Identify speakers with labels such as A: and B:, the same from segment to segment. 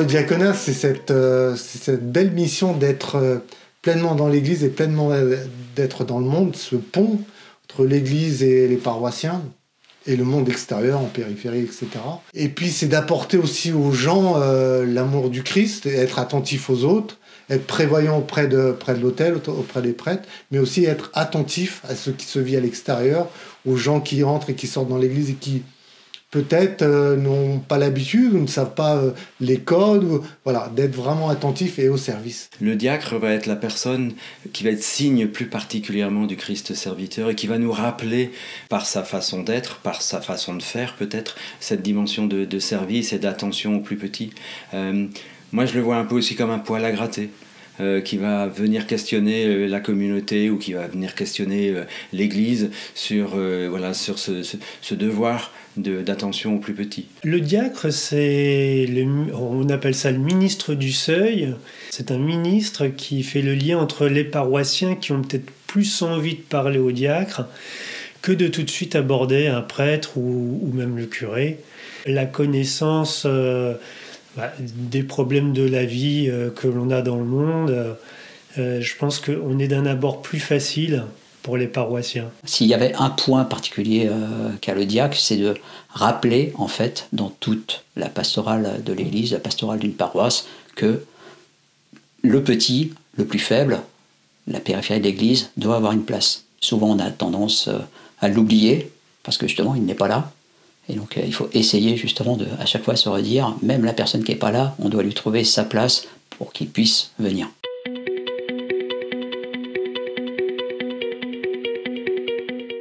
A: le diaconat, c'est cette belle mission d'être pleinement dans l'Église et pleinement d'être dans le monde, ce pont entre l'Église et les paroissiens et le monde extérieur, en périphérie, etc. Et puis c'est d'apporter aussi aux gens l'amour du Christ, et être attentif aux autres, être prévoyant auprès de l'autel, auprès des prêtres, mais aussi être attentif à ce qui se vit à l'extérieur, aux gens qui entrent et qui sortent dans l'Église et qui peut-être n'ont pas l'habitude ou ne savent pas les codes, voilà, d'être vraiment attentif et au service.
B: Le diacre va être la personne qui va être signe plus particulièrement du Christ serviteur et qui va nous rappeler par sa façon d'être, par sa façon de faire peut-être, cette dimension de service et d'attention aux plus petits. Moi je le vois un peu aussi comme un poil à gratter. Qui va venir questionner la communauté ou qui va venir questionner l'Église sur ce devoir d'attention aux plus petits.
C: Le diacre, on appelle ça le ministre du seuil. C'est un ministre qui fait le lien entre les paroissiens qui ont peut-être plus envie de parler au diacre que de tout de suite aborder un prêtre ou même le curé. La connaissance des problèmes de la vie que l'on a dans le monde, je pense qu'on est d'un abord plus facile pour les paroissiens.
D: S'il y avait un point particulier qu'a le diacre, c'est de rappeler en fait dans toute la pastorale de l'Église, la pastorale d'une paroisse, que le petit, le plus faible, la périphérie de l'Église doit avoir une place. Souvent on a tendance à l'oublier parce que justement il n'est pas là. Et donc il faut essayer justement de à chaque fois se redire, même la personne qui n'est pas là, on doit lui trouver sa place pour qu'il puisse venir.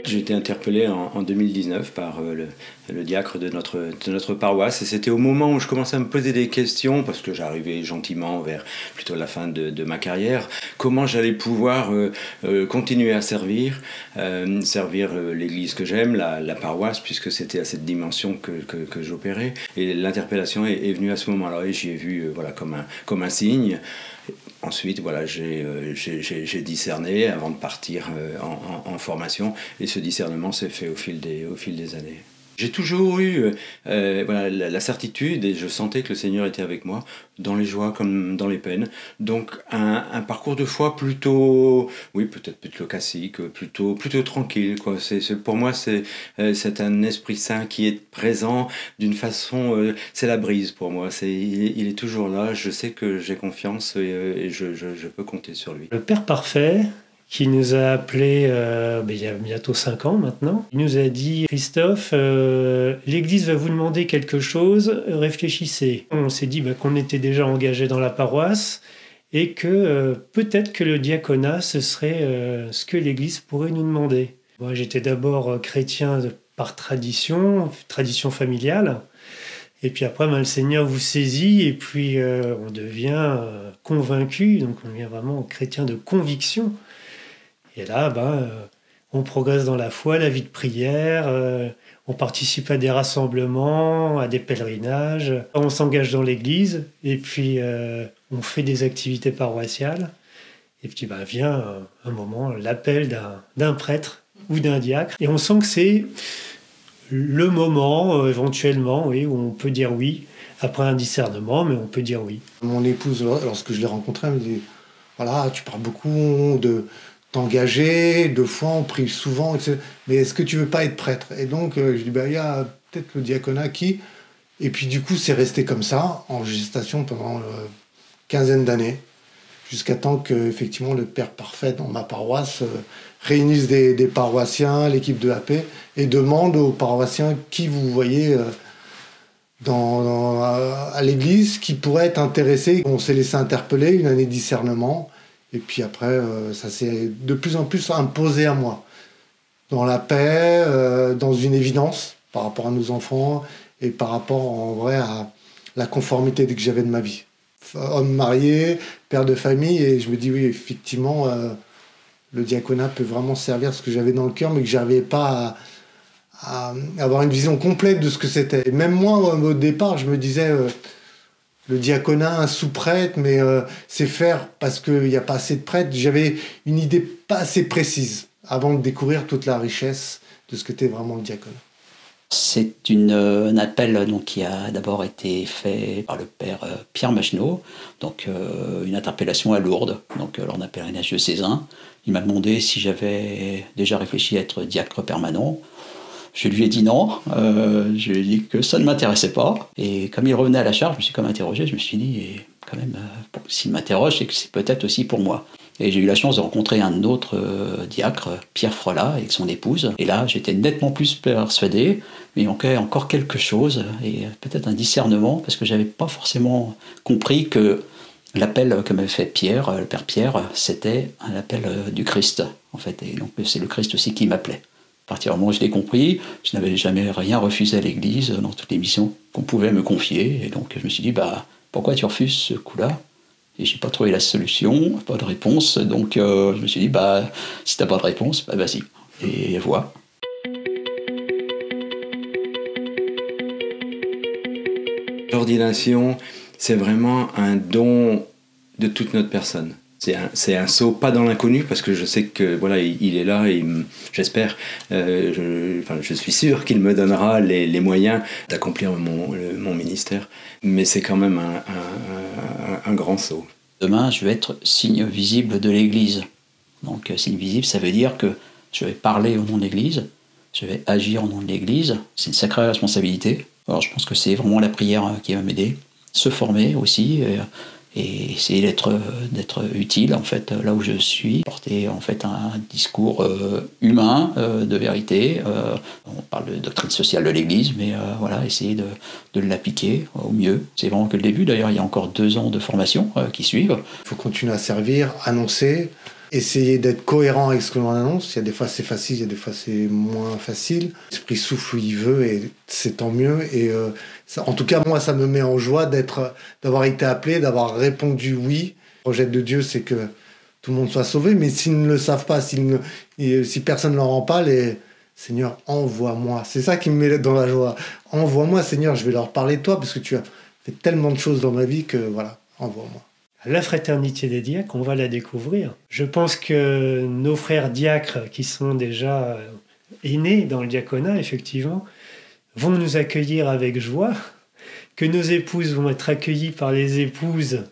B: J'ai été interpellé en 2019 par le diacre de notre paroisse et c'était au moment où je commençais à me poser des questions parce que j'arrivais gentiment vers plutôt la fin de ma carrière, comment j'allais pouvoir continuer à servir l'Église que j'aime, la paroisse, puisque c'était à cette dimension que j'opérais. Et l'interpellation est venue à ce moment-là et j'y ai vu comme un signe. Ensuite, voilà, j'ai discerné avant de partir en formation et ce discernement s'est fait au fil des années. J'ai toujours eu la certitude et je sentais que le Seigneur était avec moi dans les joies comme dans les peines. Donc un parcours de foi plutôt, oui peut-être plutôt classique, plutôt tranquille, quoi. Pour moi c'est un Esprit Saint qui est présent d'une façon, c'est la brise pour moi. Il est toujours là. Je sais que j'ai confiance et je peux compter sur lui.
C: Le Père Parfait, qui nous a appelés il y a bientôt 5 ans maintenant. Il nous a dit « Christophe, l'Église va vous demander quelque chose, réfléchissez ». On s'est dit qu'on était déjà engagé dans la paroisse et que peut-être que le diaconat, ce serait ce que l'Église pourrait nous demander. Moi, j'étais d'abord chrétien par tradition familiale. Et puis après, le Seigneur vous saisit et puis on devient convaincu, donc on devient vraiment chrétien de conviction. Et là, on progresse dans la foi, la vie de prière, on participe à des rassemblements, à des pèlerinages, on s'engage dans l'église et puis on fait des activités paroissiales. Et puis vient un moment, l'appel d'un prêtre ou d'un diacre. Et on sent que c'est le moment, éventuellement, oui, où on peut dire oui, après un discernement, mais on peut dire oui.
A: Mon épouse, lorsque je l'ai rencontrée, elle me dit « Voilà, tu parles beaucoup de... t'engager, de foi, on prie souvent, etc. Mais est-ce que tu veux pas être prêtre ?» Et donc, je dis, il y a peut-être le diaconat qui... Et puis, du coup, c'est resté comme ça, en gestation pendant une quinzaine d'années, jusqu'à temps qu'effectivement, le Père Parfait, dans ma paroisse, réunisse des paroissiens, l'équipe de AP, et demande aux paroissiens qui vous voyez à l'église, qui pourrait être intéressé. On s'est laissé interpeller, une année de discernement. Et puis après, ça s'est de plus en plus imposé à moi. Dans la paix, dans une évidence par rapport à nos enfants et par rapport en vrai à la conformité que j'avais de ma vie. Homme marié, père de famille, et je me dis oui, effectivement, le diaconat peut vraiment servir ce que j'avais dans le cœur, mais que je n'arrivais pas à avoir une vision complète de ce que c'était. Et même moi, au départ, je me disais... le diaconat, un sous-prêtre, mais c'est faire parce qu'il n'y a pas assez de prêtres. J'avais une idée pas assez précise avant de découvrir toute la richesse de ce qu'était vraiment le diaconat.
D: C'est un appel donc, qui a d'abord été fait par le père Pierre Maginot, donc une interpellation à Lourdes, donc lors d'un pèlerinage diocésain. Il m'a demandé si j'avais déjà réfléchi à être diacre permanent. Je lui ai dit non, je lui ai dit que ça ne m'intéressait pas. Et comme il revenait à la charge, je me suis comme interrogé, je me suis dit, et quand même, s'il m'interroge, c'est que c'est peut-être aussi pour moi. Et j'ai eu la chance de rencontrer un autre diacre, Pierre Froilat, avec son épouse. Et là, j'étais nettement plus persuadé, mais il manquait encore quelque chose, et peut-être un discernement, parce que je n'avais pas forcément compris que l'appel que m'avait fait Pierre, le Père Pierre, c'était un appel du Christ, en fait. Et donc c'est le Christ aussi qui m'appelait. À partir du moment où je l'ai compris, je n'avais jamais rien refusé à l'Église dans toutes les missions qu'on pouvait me confier. Et donc je me suis dit, pourquoi tu refuses ce coup-là ? Et j'ai pas trouvé la solution, pas de réponse. Donc je me suis dit, si t'as pas de réponse, vas-y. Et voilà.
B: L'ordination, c'est vraiment un don de toute notre personne. C'est un saut pas dans l'inconnu, parce que je sais que voilà, il est là et j'espère, je suis sûr qu'il me donnera les moyens d'accomplir mon ministère, mais c'est quand même un grand saut.
D: Demain, je vais être signe visible de l'Église. Donc signe visible, ça veut dire que je vais parler au nom de l'Église, je vais agir au nom de l'Église. C'est une sacrée responsabilité. Alors je pense que c'est vraiment la prière qui va m'aider. Se former aussi, et essayer d'être utile en fait là où je suis, porter en fait un discours humain de vérité. On parle de doctrine sociale de l'Église, mais voilà, essayer de l'appliquer au mieux. C'est vraiment que le début. D'ailleurs, il y a encore 2 ans de formation qui suivent.
A: Il faut continuer à servir, annoncer, essayer d'être cohérent avec ce que l'on annonce. Il y a des fois c'est facile, il y a des fois c'est moins facile. L'Esprit souffle où il veut et c'est tant mieux. Et en tout cas, moi, ça me met en joie d'avoir été appelé, d'avoir répondu oui. Le projet de Dieu, c'est que tout le monde soit sauvé, mais s'ils ne le savent pas, si personne ne leur rend pas, Seigneur, envoie-moi. C'est ça qui me met dans la joie. Envoie-moi, Seigneur, je vais leur parler de toi, parce que tu as fait tellement de choses dans ma vie que voilà, envoie-moi.
C: La fraternité des diacres, on va la découvrir. Je pense que nos frères diacres, qui sont déjà aînés dans le diaconat, effectivement, vont nous accueillir avec joie, que nos épouses vont être accueillies par les épouses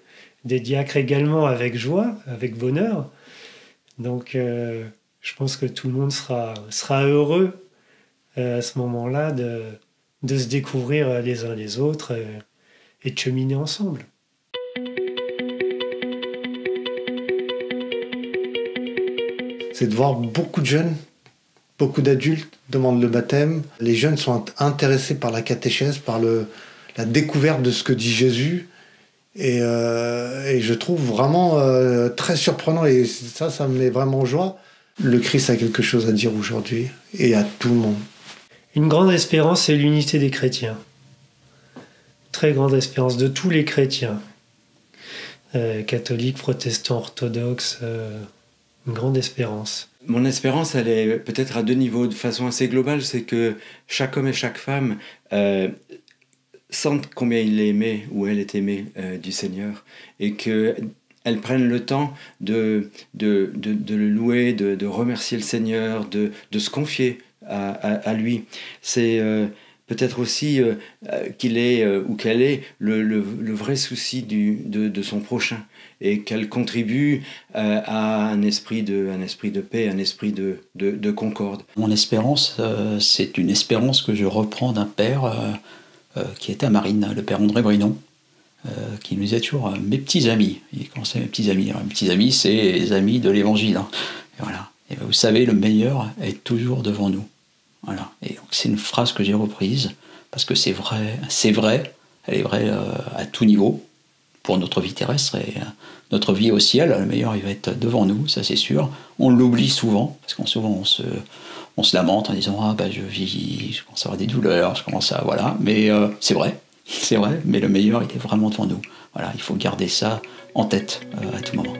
C: des diacres également avec joie, avec bonheur. Donc, je pense que tout le monde sera heureux à ce moment-là de se découvrir les uns les autres et de cheminer ensemble.
A: C'est de voir beaucoup de jeunes, beaucoup d'adultes demandent le baptême. Les jeunes sont intéressés par la catéchèse, par la découverte de ce que dit Jésus. Et je trouve vraiment très surprenant, et ça me met vraiment en joie. Le Christ a quelque chose à dire aujourd'hui, et à tout le monde.
C: Une grande espérance, c'est l'unité des chrétiens. Très grande espérance de tous les chrétiens. Catholiques, protestants, orthodoxes, une grande espérance.
B: Mon espérance, elle est peut-être à 2 niveaux, de façon assez globale, c'est que chaque homme et chaque femme sentent combien il est aimé ou elle est aimée du Seigneur, et qu'elles prennent le temps de le louer, de remercier le Seigneur, de se confier à lui. C'est peut-être aussi qu'il est ou qu'elle est le vrai souci de son prochain, et qu'elle contribue à un esprit de paix, un esprit de concorde.
D: Mon espérance, c'est une espérance que je reprends d'un père qui était à Marine, le père André Brinon, qui nous disait toujours mes petits amis. Il commençait mes petits amis. Alors, mes petits amis, c'est les amis de l'Évangile. Hein. Et voilà. Et vous savez, le meilleur est toujours devant nous. Voilà. Et donc c'est une phrase que j'ai reprise parce que c'est vrai, elle est vraie à tout niveau pour notre vie terrestre et notre vie au ciel. Le meilleur, il va être devant nous, ça c'est sûr. On l'oublie souvent parce qu'on souvent on se lamente en disant je vis, je commence à avoir des douleurs, je commence à voilà. Mais c'est vrai, mais le meilleur, il est vraiment devant nous. Voilà, il faut garder ça en tête à tout moment.